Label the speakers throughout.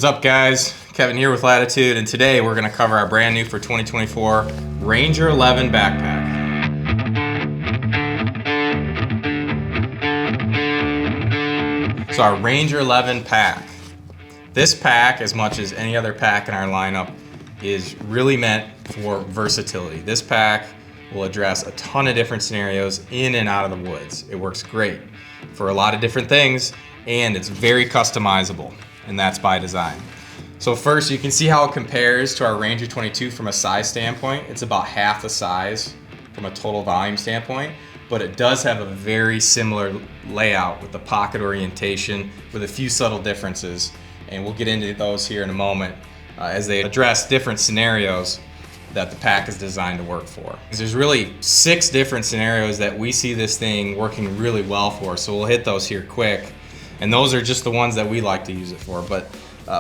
Speaker 1: What's up, guys? Kevin here with Latitude, and today we're going to cover our brand new for 2024 Ranger 11 backpack. So our Ranger 11 pack. This pack, as much as any other pack in our lineup, is really meant for versatility. This pack will address a ton of different scenarios in and out of the woods. It works great for a lot of different things, and it's very customizable, and that's by design. So first, you can see how it compares to our Ranger 22 from a size standpoint. It's about half the size from a total volume standpoint, but it does have a very similar layout with the pocket orientation with a few subtle differences, and we'll get into those here in a moment as they address different scenarios that the pack is designed to work for. There's really 6 different scenarios that we see this thing working really well for, so we'll hit those here quick. And those are just the ones that we like to use it for. But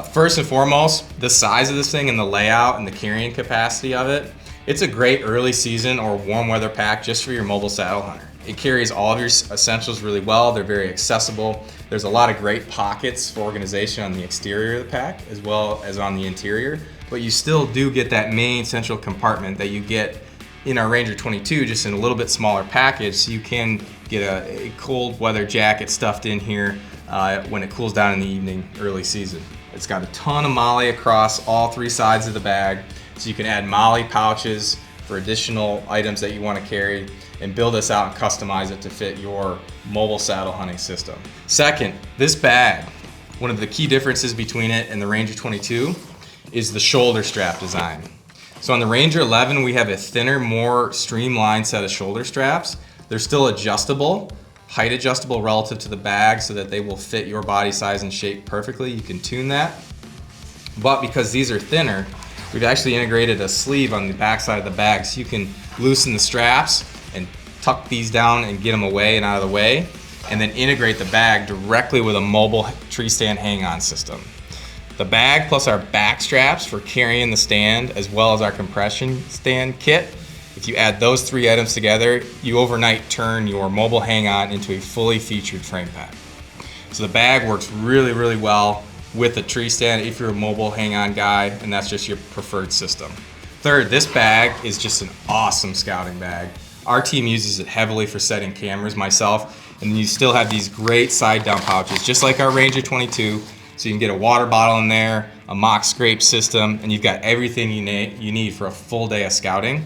Speaker 1: first and foremost, the size of this thing and the layout and the carrying capacity of it, it's a great early season or warm weather pack just for your mobile saddle hunter. It carries all of your essentials really well. They're very accessible. There's a lot of great pockets for organization on the exterior of the pack as well as on the interior. But you still do get that main central compartment that you get in our Ranger 22, just in a little bit smaller package, so you can get a cold weather jacket stuffed in here when it cools down in the evening, early season. It's got a ton of MOLLE across all 3 sides of the bag, so you can add MOLLE pouches for additional items that you want to carry and build this out and customize it to fit your mobile saddle hunting system. Second, this bag, one of the key differences between it and the Ranger 22 is the shoulder strap design. So on the Ranger 11, we have a thinner, more streamlined set of shoulder straps. They're still adjustable, height adjustable relative to the bag so that they will fit your body size and shape perfectly. You can tune that. But because these are thinner, we've actually integrated a sleeve on the back side of the bag so you can loosen the straps and tuck these down and get them away and out of the way, and then integrate the bag directly with a mobile tree stand hang-on system. The bag plus our back straps for carrying the stand, as well as our compression stand kit, if you add those 3 items together, you overnight turn your mobile hang-on into a fully featured frame pack. So the bag works really, really well with the tree stand if you're a mobile hang-on guy and that's just your preferred system. Third, this bag is just an awesome scouting bag. Our team uses it heavily for setting cameras, myself, and you still have these great side down pouches, just like our Ranger 22. So you can get a water bottle in there, a mock scrape system, and you've got everything you need for a full day of scouting.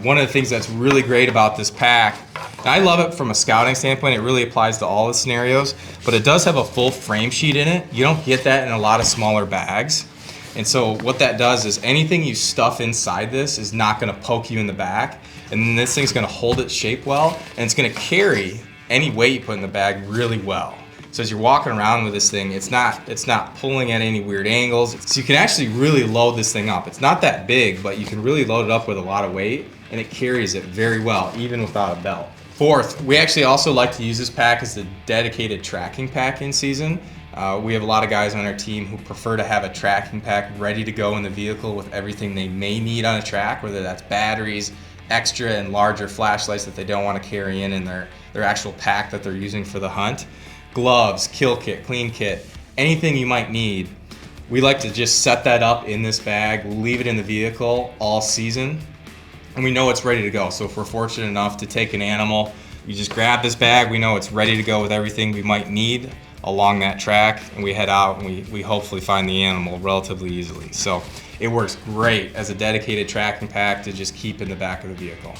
Speaker 1: One of the things that's really great about this pack, and I love it from a scouting standpoint, it really applies to all the scenarios, but it does have a full frame sheet in it. You don't get that in a lot of smaller bags. And so what that does is anything you stuff inside this is not gonna poke you in the back, and then this thing's gonna hold its shape well, and it's gonna carry any weight you put in the bag really well. So as you're walking around with this thing, it's not pulling at any weird angles. So you can actually really load this thing up. It's not that big, but you can really load it up with a lot of weight, and it carries it very well, even without a belt. Fourth, we actually also like to use this pack as a dedicated tracking pack in season. We have a lot of guys on our team who prefer to have a tracking pack ready to go in the vehicle with everything they may need on a track, whether that's batteries, extra and larger flashlights that they don't want to carry in their actual pack that they're using for the hunt. Gloves, kill kit, clean kit, anything you might need. We like to just set that up in this bag, leave it in the vehicle all season, and we know it's ready to go. So if we're fortunate enough to take an animal, we just grab this bag, we know it's ready to go with everything we might need along that track, and we head out and we hopefully find the animal relatively easily. So it works great as a dedicated tracking pack to just keep in the back of the vehicle.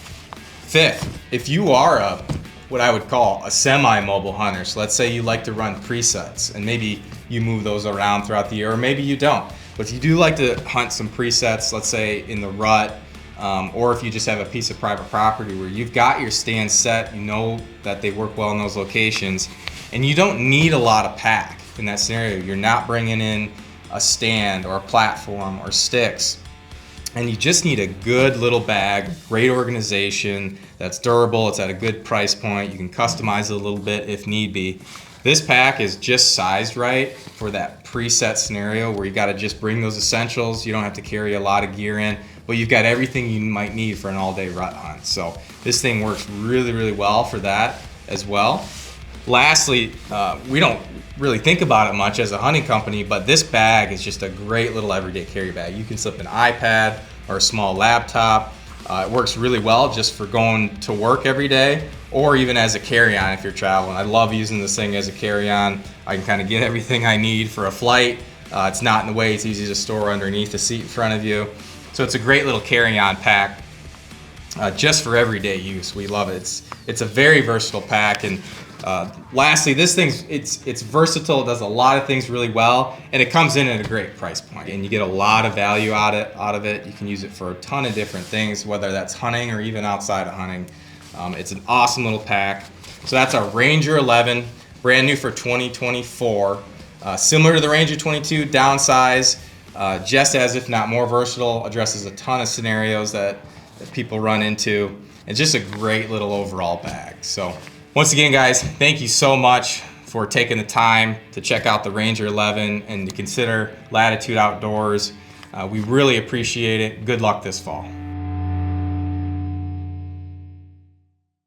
Speaker 1: Fifth, if you are what I would call a semi-mobile hunter, so let's say you like to run presets and maybe you move those around throughout the year, or maybe you don't, but if you do like to hunt some presets, let's say in the rut, or if you just have a piece of private property where you've got your stand set, you know that they work well in those locations, and you don't need a lot of pack in that scenario. You're not bringing in a stand or a platform or sticks, and you just need a good little bag, great organization, that's durable, it's at a good price point, you can customize it a little bit if need be. This pack is just sized right for that preset scenario where you gotta just bring those essentials, you don't have to carry a lot of gear in, but you've got everything you might need for an all-day rut hunt. So this thing works really, really well for that as well. Lastly, we don't really think about it much as a hunting company, but this bag is just a great little everyday carry bag. You can slip an iPad or a small laptop. It works really well just for going to work every day, or even as a carry-on if you're traveling. I love using this thing as a carry-on. I can kind of get everything I need for a flight. It's not in the way, it's easy to store underneath the seat in front of you. So it's a great little carry-on pack just for everyday use. We love it. It's a very versatile pack. And lastly, this thing's it's versatile. It does a lot of things really well, and it comes in at a great price point. And you get a lot of value out of it. You can use it for a ton of different things, whether that's hunting or even outside of hunting. It's an awesome little pack. So that's our Ranger 11, brand new for 2024. Similar to the Ranger 22, downsize, just as if not more versatile, addresses a ton of scenarios that people run into. It's just a great little overall bag. So once again, guys, thank you so much for taking the time to check out the Ranger 11 and to consider Latitude Outdoors. We really appreciate it. Good luck this fall.